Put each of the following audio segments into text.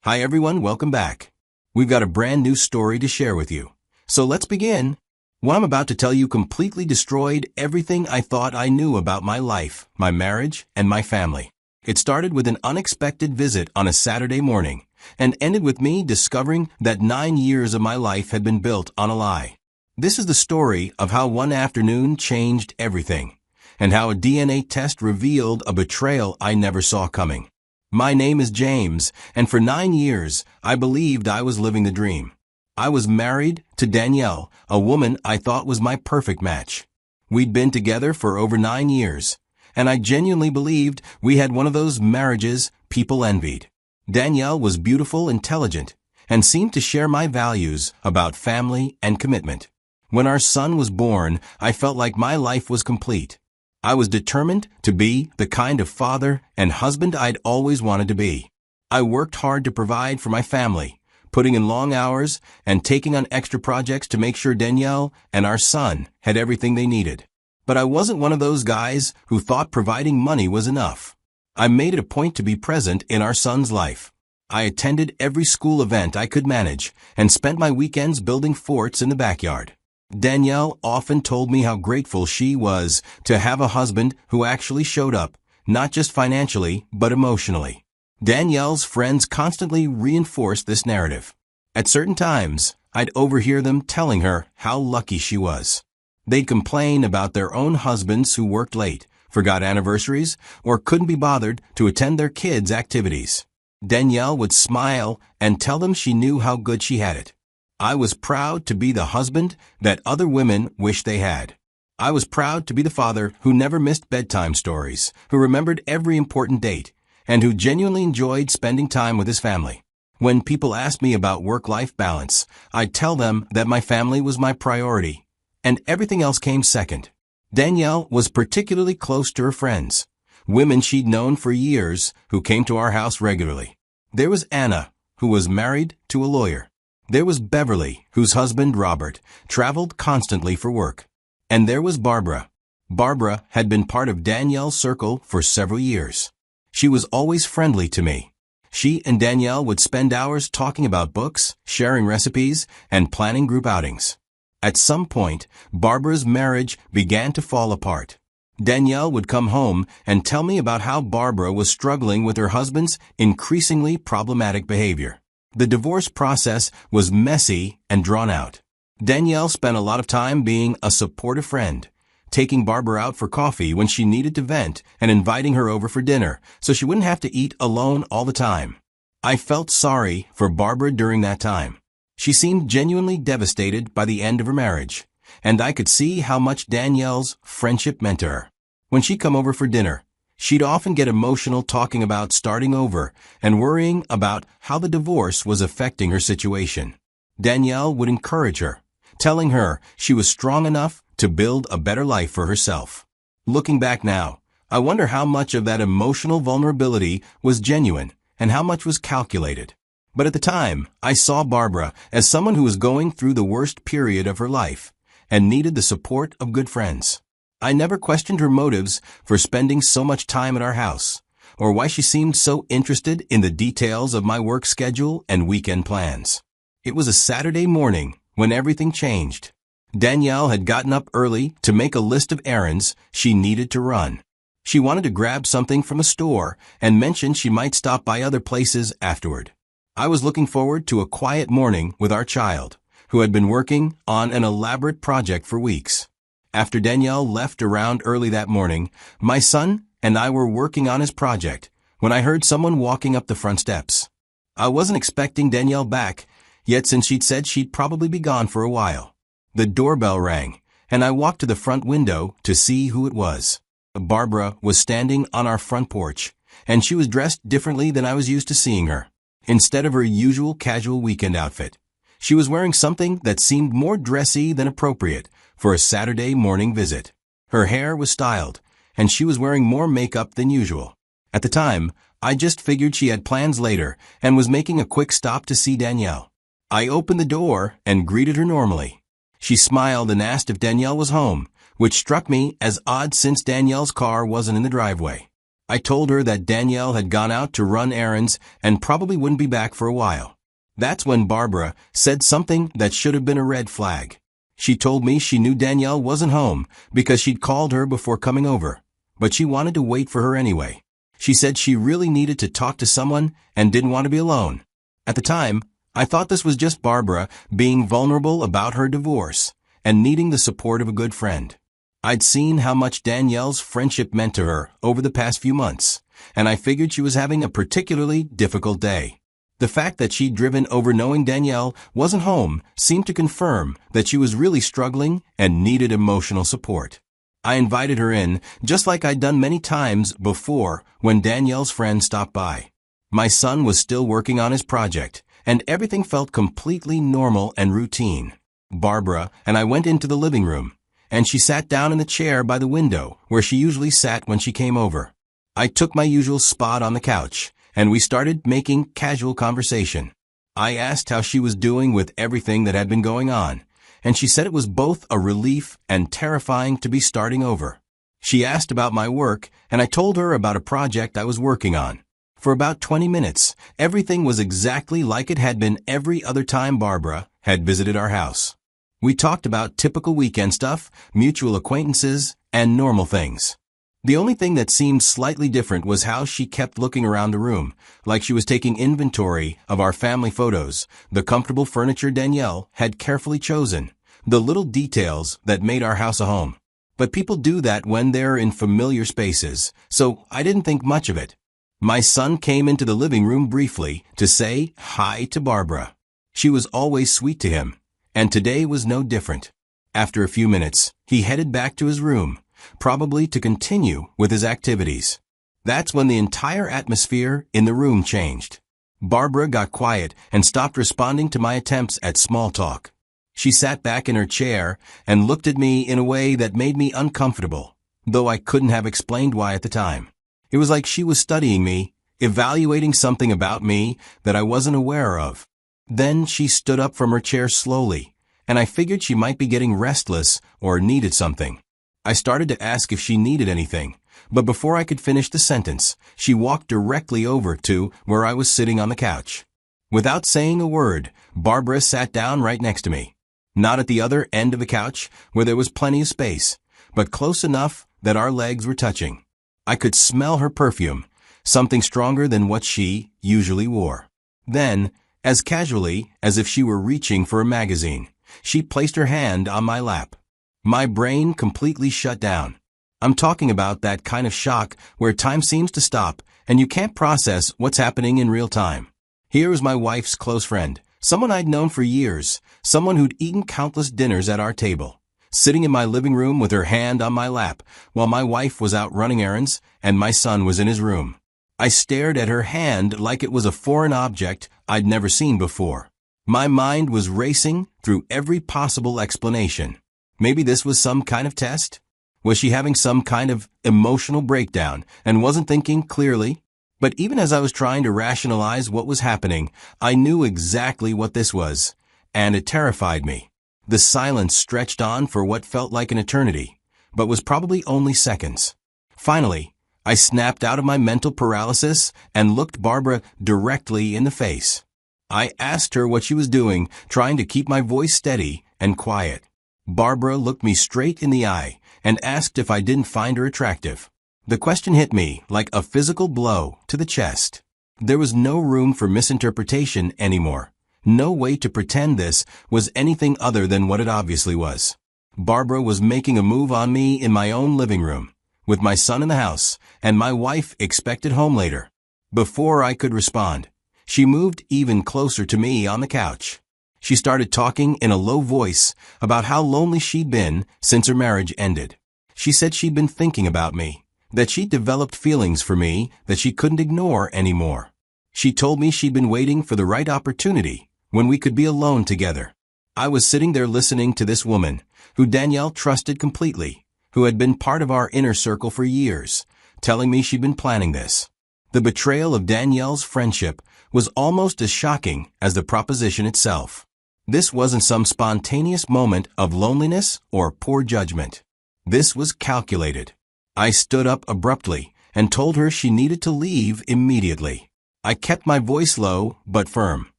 Hi everyone, welcome back. We've got a brand new story to share with you. So let's begin. What I'm about to tell you completely destroyed everything I thought I knew about my life, my marriage, and my family. It started with an unexpected visit on a Saturday morning, and ended with me discovering that 9 years of my life had been built on a lie. This is the story of how one afternoon changed everything, and how a DNA test revealed a betrayal I never saw coming. My name is James, and for 9 years, I believed I was living the dream. I was married to Danielle, a woman I thought was my perfect match. We'd been together for over 9 years, and I genuinely believed we had one of those marriages people envied. Danielle was beautiful, intelligent, and seemed to share my values about family and commitment. When our son was born, I felt like my life was complete. I was determined to be the kind of father and husband I'd always wanted to be. I worked hard to provide for my family, putting in long hours and taking on extra projects to make sure Danielle and our son had everything they needed. But I wasn't one of those guys who thought providing money was enough. I made it a point to be present in our son's life. I attended every school event I could manage and spent my weekends building forts in the backyard. Danielle often told me how grateful she was to have a husband who actually showed up, not just financially, but emotionally. Danielle's friends constantly reinforced this narrative. At certain times, I'd overhear them telling her how lucky she was. They'd complain about their own husbands who worked late, forgot anniversaries, or couldn't be bothered to attend their kids' activities. Danielle would smile and tell them she knew how good she had it. I was proud to be the husband that other women wished they had. I was proud to be the father who never missed bedtime stories, who remembered every important date, and who genuinely enjoyed spending time with his family. When people asked me about work-life balance, I'd tell them that my family was my priority, and everything else came second. Danielle was particularly close to her friends, women she'd known for years who came to our house regularly. There was Anna, who was married to a lawyer. There was Beverly, whose husband, Robert, traveled constantly for work. And there was Barbara. Barbara had been part of Danielle's circle for several years. She was always friendly to me. She and Danielle would spend hours talking about books, sharing recipes, and planning group outings. At some point, Barbara's marriage began to fall apart. Danielle would come home and tell me about how Barbara was struggling with her husband's increasingly problematic behavior. The divorce process was messy and drawn out. Danielle spent a lot of time being a supportive friend, taking Barbara out for coffee when she needed to vent and inviting her over for dinner so she wouldn't have to eat alone all the time. I felt sorry for Barbara during that time. She seemed genuinely devastated by the end of her marriage, and I could see how much Danielle's friendship meant to her. When she'd come over for dinner, she'd often get emotional talking about starting over and worrying about how the divorce was affecting her situation. Danielle would encourage her, telling her she was strong enough to build a better life for herself. Looking back now, I wonder how much of that emotional vulnerability was genuine and how much was calculated. But at the time, I saw Barbara as someone who was going through the worst period of her life and needed the support of good friends. I never questioned her motives for spending so much time at our house, or why she seemed so interested in the details of my work schedule and weekend plans. It was a Saturday morning when everything changed. Danielle had gotten up early to make a list of errands she needed to run. She wanted to grab something from a store and mentioned she might stop by other places afterward. I was looking forward to a quiet morning with our child, who had been working on an elaborate project for weeks. After Danielle left around early that morning, my son and I were working on his project when I heard someone walking up the front steps. I wasn't expecting Danielle back, yet since she'd said she'd probably be gone for a while. The doorbell rang, and I walked to the front window to see who it was. Barbara was standing on our front porch, and she was dressed differently than I was used to seeing her. Instead of her usual casual weekend outfit, she was wearing something that seemed more dressy than appropriate for a Saturday morning visit. Her hair was styled, and she was wearing more makeup than usual. At the time, I just figured she had plans later and was making a quick stop to see Danielle. I opened the door and greeted her normally. She smiled and asked if Danielle was home, which struck me as odd since Danielle's car wasn't in the driveway. I told her that Danielle had gone out to run errands and probably wouldn't be back for a while. That's when Barbara said something that should have been a red flag. She told me she knew Danielle wasn't home because she'd called her before coming over, but she wanted to wait for her anyway. She said she really needed to talk to someone and didn't want to be alone. At the time, I thought this was just Barbara being vulnerable about her divorce and needing the support of a good friend. I'd seen how much Danielle's friendship meant to her over the past few months, and I figured she was having a particularly difficult day. The fact that she'd driven over knowing Danielle wasn't home seemed to confirm that she was really struggling and needed emotional support. I invited her in, just like I'd done many times before when Danielle's friend stopped by. My son was still working on his project, and everything felt completely normal and routine. Barbara and I went into the living room, and she sat down in the chair by the window where she usually sat when she came over. I took my usual spot on the couch, and we started making casual conversation. I asked how she was doing with everything that had been going on, and she said it was both a relief and terrifying to be starting over. She asked about my work, and I told her about a project I was working on. For about 20 minutes, everything was exactly like it had been every other time Barbara had visited our house. We talked about typical weekend stuff, mutual acquaintances, and normal things. The only thing that seemed slightly different was how she kept looking around the room, like she was taking inventory of our family photos, the comfortable furniture Danielle had carefully chosen, the little details that made our house a home. But people do that when they're in familiar spaces, so I didn't think much of it. My son came into the living room briefly to say hi to Barbara. She was always sweet to him, and today was no different. After a few minutes, he headed back to his room, probably to continue with his activities. That's when the entire atmosphere in the room changed. Barbara got quiet and stopped responding to my attempts at small talk. She sat back in her chair and looked at me in a way that made me uncomfortable, though I couldn't have explained why at the time. It was like she was studying me, evaluating something about me that I wasn't aware of. Then she stood up from her chair slowly, and I figured she might be getting restless or needed something. I started to ask if she needed anything, but before I could finish the sentence, she walked directly over to where I was sitting on the couch. Without saying a word, Barbara sat down right next to me. Not at the other end of the couch, where there was plenty of space, but close enough that our legs were touching. I could smell her perfume, something stronger than what she usually wore. Then, as casually as if she were reaching for a magazine, she placed her hand on my lap. My brain completely shut down. I'm talking about that kind of shock where time seems to stop and you can't process what's happening in real time. Here was my wife's close friend, someone I'd known for years, someone who'd eaten countless dinners at our table, sitting in my living room with her hand on my lap while my wife was out running errands and my son was in his room. I stared at her hand like it was a foreign object I'd never seen before. My mind was racing through every possible explanation. Maybe this was some kind of test? Was she having some kind of emotional breakdown and wasn't thinking clearly? But even as I was trying to rationalize what was happening, I knew exactly what this was, and it terrified me. The silence stretched on for what felt like an eternity, but was probably only seconds. Finally, I snapped out of my mental paralysis and looked Barbara directly in the face. I asked her what she was doing, trying to keep my voice steady and quiet. Barbara looked me straight in the eye and asked if I didn't find her attractive. The question hit me like a physical blow to the chest. There was no room for misinterpretation anymore. No way to pretend this was anything other than what it obviously was. Barbara was making a move on me in my own living room, with my son in the house and my wife expected home later. Before I could respond, she moved even closer to me on the couch. She started talking in a low voice about how lonely she'd been since her marriage ended. She said she'd been thinking about me, that she'd developed feelings for me that she couldn't ignore anymore. She told me she'd been waiting for the right opportunity when we could be alone together. I was sitting there listening to this woman, who Danielle trusted completely, who had been part of our inner circle for years, telling me she'd been planning this. The betrayal of Danielle's friendship was almost as shocking as the proposition itself. This wasn't some spontaneous moment of loneliness or poor judgment. This was calculated. I stood up abruptly and told her she needed to leave immediately. I kept my voice low but firm.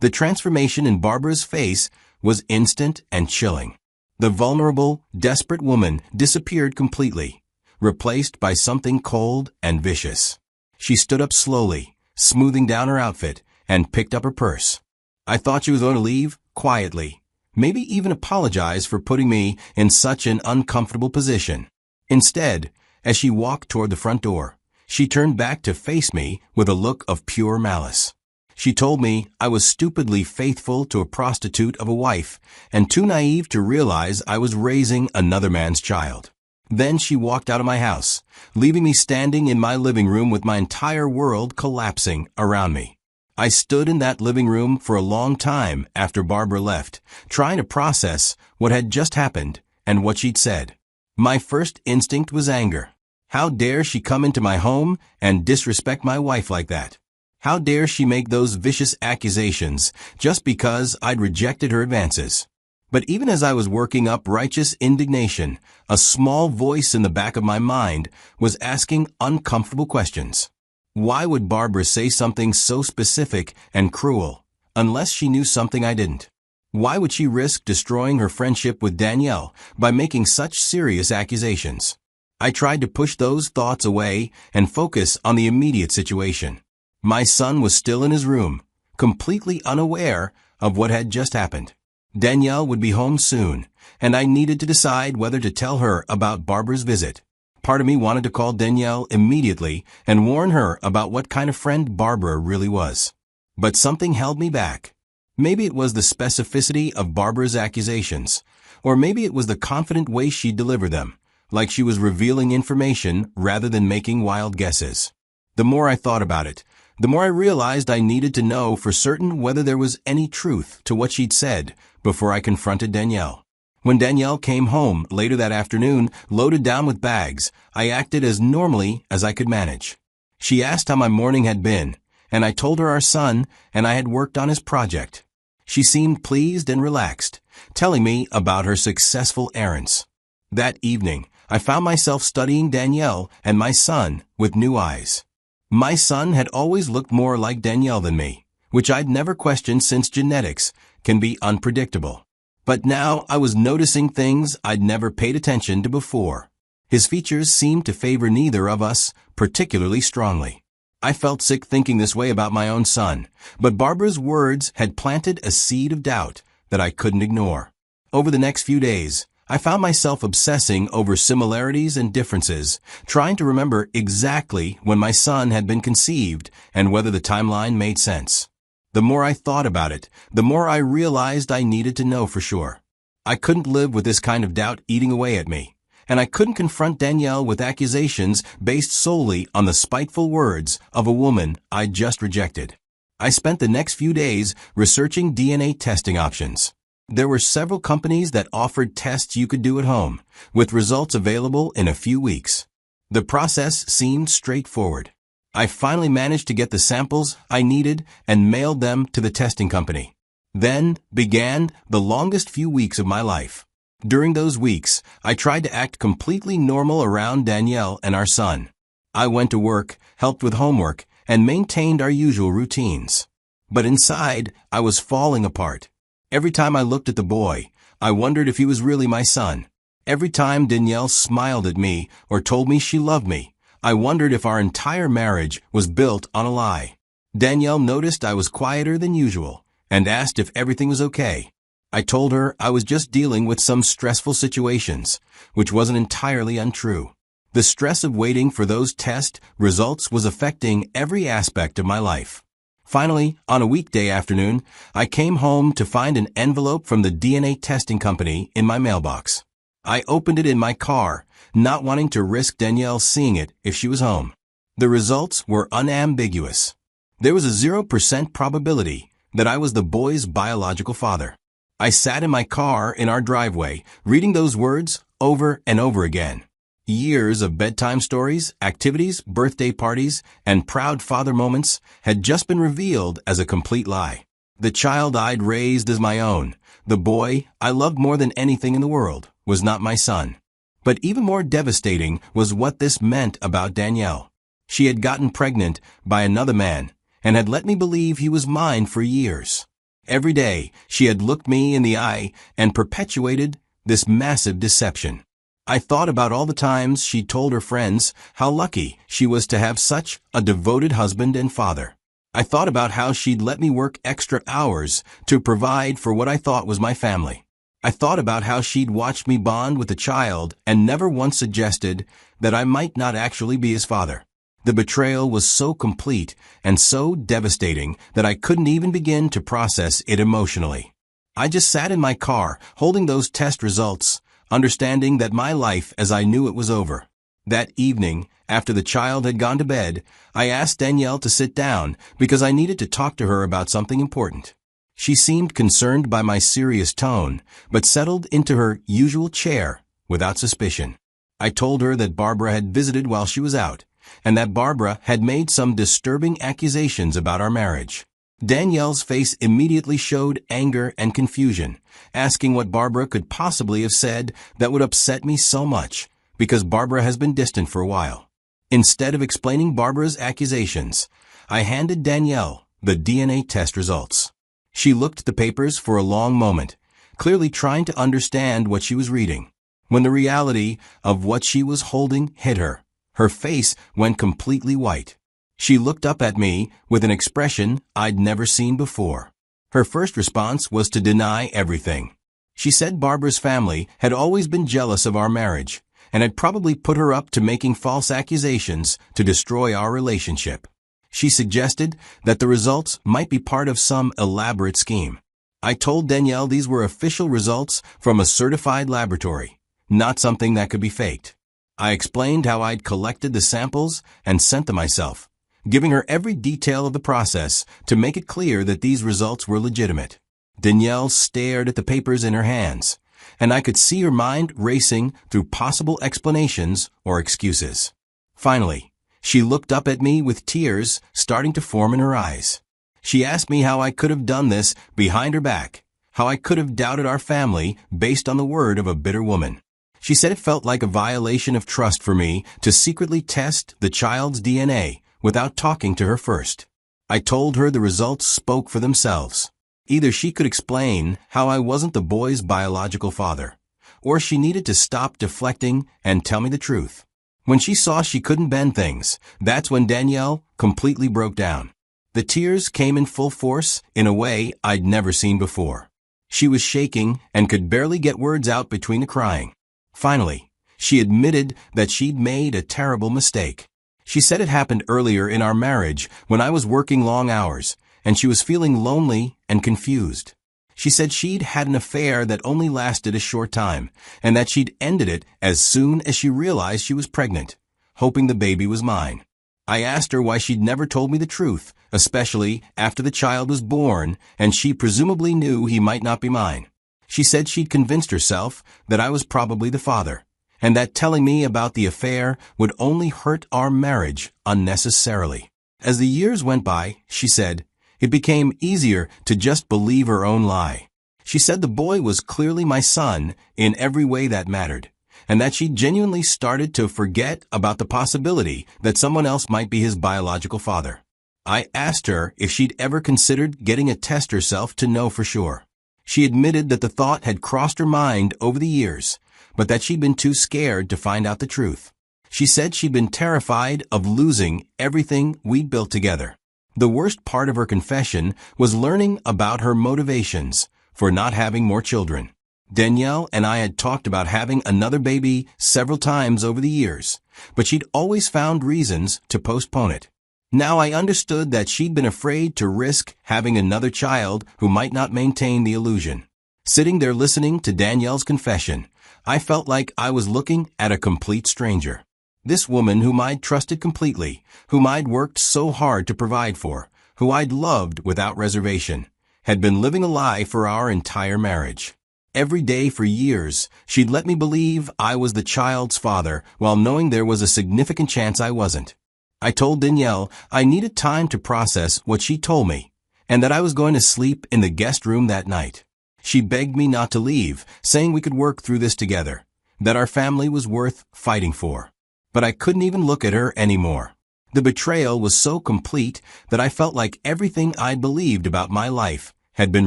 The transformation in Barbara's face was instant and chilling. The vulnerable, desperate woman disappeared completely, replaced by something cold and vicious. She stood up slowly, smoothing down her outfit, and picked up her purse. I thought she was going to leave, quietly, maybe even apologize for putting me in such an uncomfortable position. Instead, as she walked toward the front door, she turned back to face me with a look of pure malice. She told me I was stupidly faithful to a prostitute of a wife and too naive to realize I was raising another man's child. Then she walked out of my house, leaving me standing in my living room with my entire world collapsing around me. I stood in that living room for a long time after Barbara left, trying to process what had just happened and what she'd said. My first instinct was anger. How dare she come into my home and disrespect my wife like that? How dare she make those vicious accusations just because I'd rejected her advances? But even as I was working up righteous indignation, a small voice in the back of my mind was asking uncomfortable questions. Why would Barbara say something so specific and cruel, unless she knew something I didn't? Why would she risk destroying her friendship with Danielle by making such serious accusations? I tried to push those thoughts away and focus on the immediate situation. My son was still in his room, completely unaware of what had just happened. Danielle would be home soon, and I needed to decide whether to tell her about Barbara's visit. Part of me wanted to call Danielle immediately and warn her about what kind of friend Barbara really was. But something held me back. Maybe it was the specificity of Barbara's accusations, or maybe it was the confident way she delivered them, like she was revealing information rather than making wild guesses. The more I thought about it, the more I realized I needed to know for certain whether there was any truth to what she'd said before I confronted Danielle. When Danielle came home later that afternoon, loaded down with bags, I acted as normally as I could manage. She asked how my morning had been, and I told her our son and I had worked on his project. She seemed pleased and relaxed, telling me about her successful errands. That evening, I found myself studying Danielle and my son with new eyes. My son had always looked more like Danielle than me, which I'd never questioned since genetics can be unpredictable. But now I was noticing things I'd never paid attention to before. His features seemed to favor neither of us particularly strongly. I felt sick thinking this way about my own son, but Barbara's words had planted a seed of doubt that I couldn't ignore. Over the next few days, I found myself obsessing over similarities and differences, trying to remember exactly when my son had been conceived and whether the timeline made sense. The more I thought about it, the more I realized I needed to know for sure. I couldn't live with this kind of doubt eating away at me, and I couldn't confront Danielle with accusations based solely on the spiteful words of a woman I'd just rejected. I spent the next few days researching DNA testing options. There were several companies that offered tests you could do at home, with results available in a few weeks. The process seemed straightforward. I finally managed to get the samples I needed and mailed them to the testing company. Then began the longest few weeks of my life. During those weeks, I tried to act completely normal around Danielle and our son. I went to work, helped with homework, and maintained our usual routines. But inside, I was falling apart. Every time I looked at the boy, I wondered if he was really my son. Every time Danielle smiled at me or told me she loved me, I wondered if our entire marriage was built on a lie. Danielle noticed I was quieter than usual and asked if everything was okay. I told her I was just dealing with some stressful situations, which wasn't entirely untrue. The stress of waiting for those test results was affecting every aspect of my life. Finally, on a weekday afternoon, I came home to find an envelope from the DNA testing company in my mailbox. I opened it in my car, not wanting to risk Danielle seeing it if she was home. The results were unambiguous. There was a 0% probability that I was the boy's biological father. I sat in my car in our driveway, reading those words over and over again. Years of bedtime stories, activities, birthday parties, and proud father moments had just been revealed as a complete lie. The child I'd raised as my own, the boy I loved more than anything in the world, was not my son. But even more devastating was what this meant about Danielle. She had gotten pregnant by another man and had let me believe he was mine for years. Every day, she had looked me in the eye and perpetuated this massive deception. I thought about all the times she told her friends how lucky she was to have such a devoted husband and father. I thought about how she'd let me work extra hours to provide for what I thought was my family. I thought about how she'd watched me bond with the child and never once suggested that I might not actually be his father. The betrayal was so complete and so devastating that I couldn't even begin to process it emotionally. I just sat in my car, holding those test results, understanding that my life as I knew it was over. That evening, after the child had gone to bed, I asked Danielle to sit down because I needed to talk to her about something important. She seemed concerned by my serious tone, but settled into her usual chair without suspicion. I told her that Barbara had visited while she was out, and that Barbara had made some disturbing accusations about our marriage. Danielle's face immediately showed anger and confusion, asking what Barbara could possibly have said that would upset me so much, because Barbara has been distant for a while. Instead of explaining Barbara's accusations, I handed Danielle the DNA test results. She looked at the papers for a long moment, clearly trying to understand what she was reading. When the reality of what she was holding hit her, her face went completely white. She looked up at me with an expression I'd never seen before. Her first response was to deny everything. She said Barbara's family had always been jealous of our marriage and had probably put her up to making false accusations to destroy our relationship. She suggested that the results might be part of some elaborate scheme. I told Danielle these were official results from a certified laboratory, not something that could be faked. I explained how I'd collected the samples and sent them myself, giving her every detail of the process to make it clear that these results were legitimate. Danielle stared at the papers in her hands, and I could see her mind racing through possible explanations or excuses. Finally, she looked up at me with tears starting to form in her eyes. She asked me how I could have done this behind her back, how I could have doubted our family based on the word of a bitter woman. She said it felt like a violation of trust for me to secretly test the child's DNA without talking to her first. I told her the results spoke for themselves. Either she could explain how I wasn't the boy's biological father, or she needed to stop deflecting and tell me the truth. When she saw she couldn't bend things, that's when Danielle completely broke down. The tears came in full force in a way I'd never seen before. She was shaking and could barely get words out between the crying. Finally, she admitted that she'd made a terrible mistake. She said it happened earlier in our marriage when I was working long hours, and she was feeling lonely and confused. She said she'd had an affair that only lasted a short time, and that she'd ended it as soon as she realized she was pregnant, hoping the baby was mine. I asked her why she'd never told me the truth, especially after the child was born, and she presumably knew he might not be mine. She said she'd convinced herself that I was probably the father, and that telling me about the affair would only hurt our marriage unnecessarily. As the years went by, she said, it became easier to just believe her own lie. She said the boy was clearly my son in every way that mattered, and that she genuinely started to forget about the possibility that someone else might be his biological father. I asked her if she'd ever considered getting a test herself to know for sure. She admitted that the thought had crossed her mind over the years, but that she'd been too scared to find out the truth. She said she'd been terrified of losing everything we'd built together. The worst part of her confession was learning about her motivations for not having more children. Danielle and I had talked about having another baby several times over the years, but she'd always found reasons to postpone it. Now I understood that she'd been afraid to risk having another child who might not maintain the illusion. Sitting there listening to Danielle's confession, I felt like I was looking at a complete stranger. This woman whom I'd trusted completely, whom I'd worked so hard to provide for, who I'd loved without reservation, had been living a lie for our entire marriage. Every day for years, she'd let me believe I was the child's father while knowing there was a significant chance I wasn't. I told Danielle I needed time to process what she told me, and that I was going to sleep in the guest room that night. She begged me not to leave, saying we could work through this together, that our family was worth fighting for. But I couldn't even look at her anymore. The betrayal was so complete that I felt like everything I'd believed about my life had been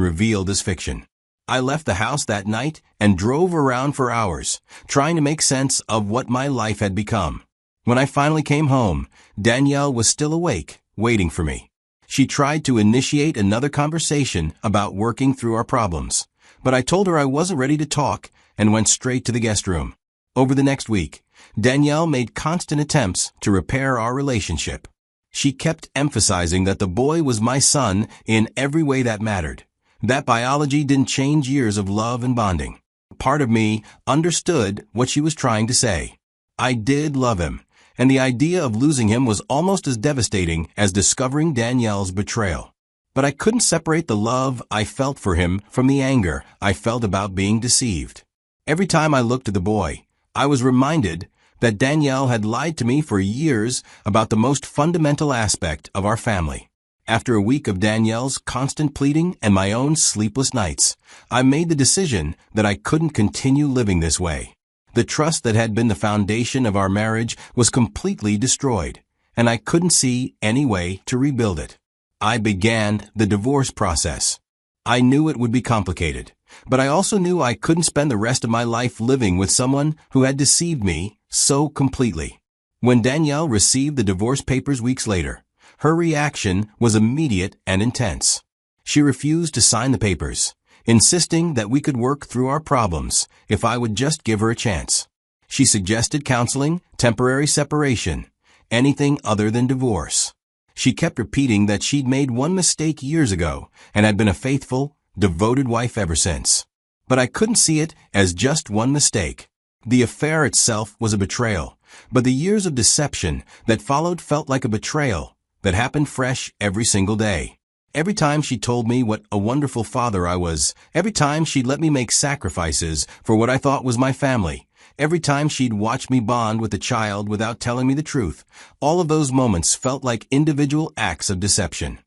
revealed as fiction. I left the house that night and drove around for hours, trying to make sense of what my life had become. When I finally came home, Danielle was still awake, waiting for me. She tried to initiate another conversation about working through our problems, but I told her I wasn't ready to talk and went straight to the guest room. Over the next week, Danielle made constant attempts to repair our relationship. She kept emphasizing that the boy was my son in every way that mattered, that biology didn't change years of love and bonding. Part of me understood what she was trying to say. I did love him, and the idea of losing him was almost as devastating as discovering Danielle's betrayal. But I couldn't separate the love I felt for him from the anger I felt about being deceived. Every time I looked at the boy, I was reminded that Danielle had lied to me for years about the most fundamental aspect of our family. After a week of Danielle's constant pleading and my own sleepless nights, I made the decision that I couldn't continue living this way. The trust that had been the foundation of our marriage was completely destroyed, and I couldn't see any way to rebuild it. I began the divorce process. I knew it would be complicated, but I also knew I couldn't spend the rest of my life living with someone who had deceived me so completely. When Danielle received the divorce papers weeks later, her reaction was immediate and intense. She refused to sign the papers, insisting that we could work through our problems if I would just give her a chance. She suggested counseling, temporary separation, anything other than divorce. She kept repeating that she'd made one mistake years ago and had been a faithful, devoted wife ever since. But I couldn't see it as just one mistake. The affair itself was a betrayal, but the years of deception that followed felt like a betrayal that happened fresh every single day. Every time she told me what a wonderful father I was, every time she'd let me make sacrifices for what I thought was my family, every time she'd watch me bond with the child without telling me the truth, all of those moments felt like individual acts of deception.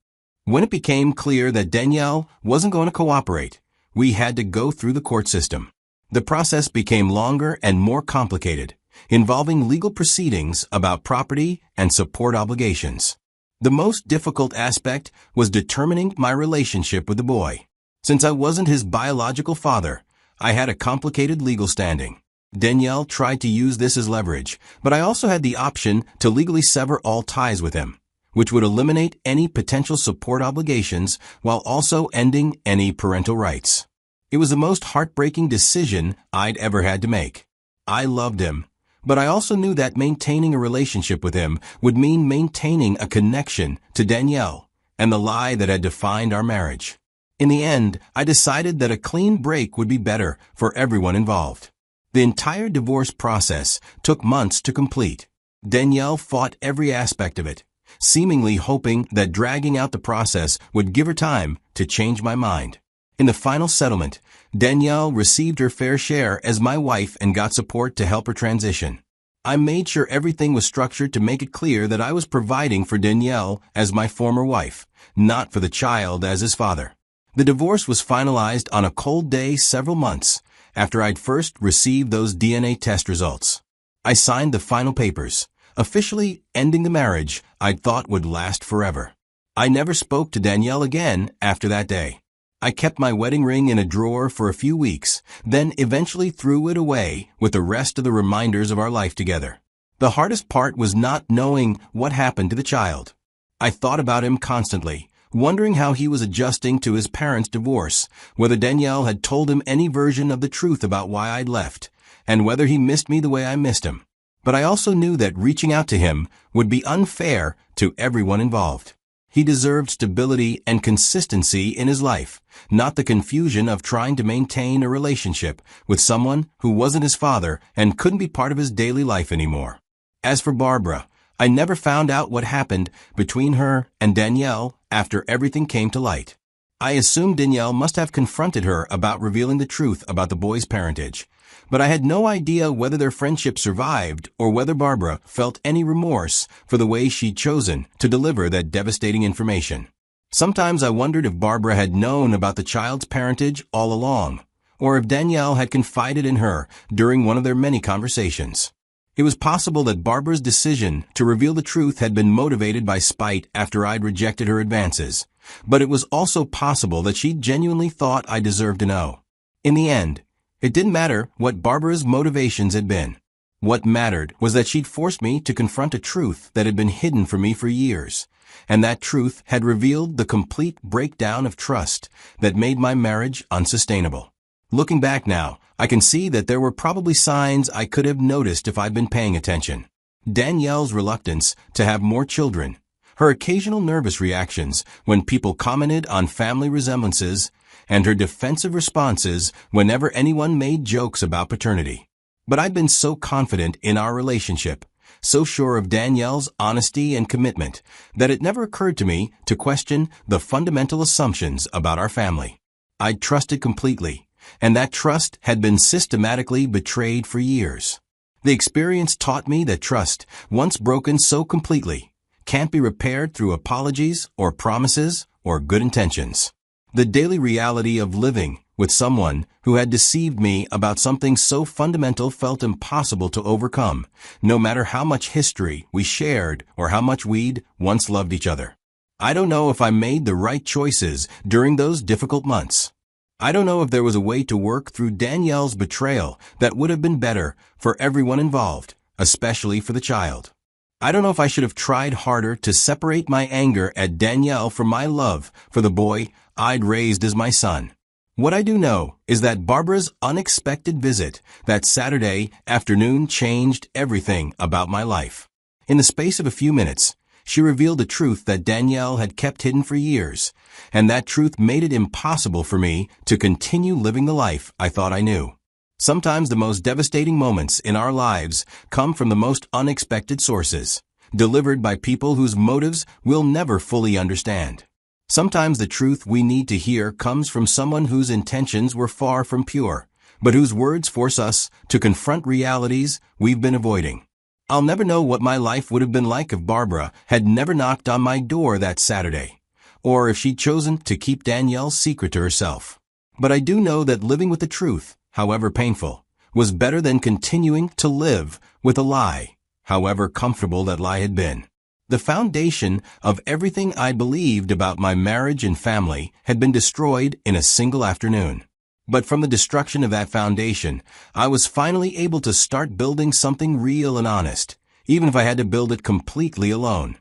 When it became clear that Danielle wasn't going to cooperate, we had to go through the court system. The process became longer and more complicated, involving legal proceedings about property and support obligations. The most difficult aspect was determining my relationship with the boy. Since I wasn't his biological father, I had a complicated legal standing. Danielle tried to use this as leverage, but I also had the option to legally sever all ties with him, which would eliminate any potential support obligations while also ending any parental rights. It was the most heartbreaking decision I'd ever had to make. I loved him, but I also knew that maintaining a relationship with him would mean maintaining a connection to Danielle and the lie that had defined our marriage. In the end, I decided that a clean break would be better for everyone involved. The entire divorce process took months to complete. Danielle fought every aspect of it, seemingly hoping that dragging out the process would give her time to change my mind. In the final settlement, Danielle received her fair share as my wife and got support to help her transition. I made sure everything was structured to make it clear that I was providing for Danielle as my former wife, not for the child as his father. The divorce was finalized on a cold day several months after I'd first received those DNA test results. I signed the final papers, officially ending the marriage I'd thought would last forever. I never spoke to Danielle again after that day. I kept my wedding ring in a drawer for a few weeks, then eventually threw it away with the rest of the reminders of our life together. The hardest part was not knowing what happened to the child. I thought about him constantly, wondering how he was adjusting to his parents' divorce, whether Danielle had told him any version of the truth about why I'd left, and whether he missed me the way I missed him. But I also knew that reaching out to him would be unfair to everyone involved. He deserved stability and consistency in his life, not the confusion of trying to maintain a relationship with someone who wasn't his father and couldn't be part of his daily life anymore. As for Barbara, I never found out what happened between her and Danielle after everything came to light. I assumed Danielle must have confronted her about revealing the truth about the boy's parentage, but I had no idea whether their friendship survived or whether Barbara felt any remorse for the way she'd chosen to deliver that devastating information. Sometimes I wondered if Barbara had known about the child's parentage all along, or if Danielle had confided in her during one of their many conversations. It was possible that Barbara's decision to reveal the truth had been motivated by spite after I'd rejected her advances, but it was also possible that she genuinely thought I deserved to know. In the end, it didn't matter what Barbara's motivations had been. What mattered was that she'd forced me to confront a truth that had been hidden from me for years, and that truth had revealed the complete breakdown of trust that made my marriage unsustainable. Looking back now, I can see that there were probably signs I could have noticed if I'd been paying attention. Danielle's reluctance to have more children, her occasional nervous reactions when people commented on family resemblances, and her defensive responses whenever anyone made jokes about paternity. But I'd been so confident in our relationship, so sure of Danielle's honesty and commitment, that it never occurred to me to question the fundamental assumptions about our family. I'd trusted completely, and that trust had been systematically betrayed for years. The experience taught me that trust, once broken so completely, can't be repaired through apologies or promises or good intentions. The daily reality of living with someone who had deceived me about something so fundamental felt impossible to overcome, no matter how much history we shared or how much we'd once loved each other. I don't know if I made the right choices during those difficult months. I don't know if there was a way to work through Danielle's betrayal that would have been better for everyone involved, especially for the child. I don't know if I should have tried harder to separate my anger at Danielle from my love for the boy I'd raised as my son. What I do know is that Barbara's unexpected visit that Saturday afternoon changed everything about my life. In the space of a few minutes, she revealed a truth that Danielle had kept hidden for years, and that truth made it impossible for me to continue living the life I thought I knew. Sometimes the most devastating moments in our lives come from the most unexpected sources, delivered by people whose motives we'll never fully understand. Sometimes the truth we need to hear comes from someone whose intentions were far from pure, but whose words force us to confront realities we've been avoiding. I'll never know what my life would have been like if Barbara had never knocked on my door that Saturday, or if she'd chosen to keep Danielle's secret to herself. But I do know that living with the truth, however painful, was better than continuing to live with a lie, however comfortable that lie had been. The foundation of everything I believed about my marriage and family had been destroyed in a single afternoon. But from the destruction of that foundation, I was finally able to start building something real and honest, even if I had to build it completely alone.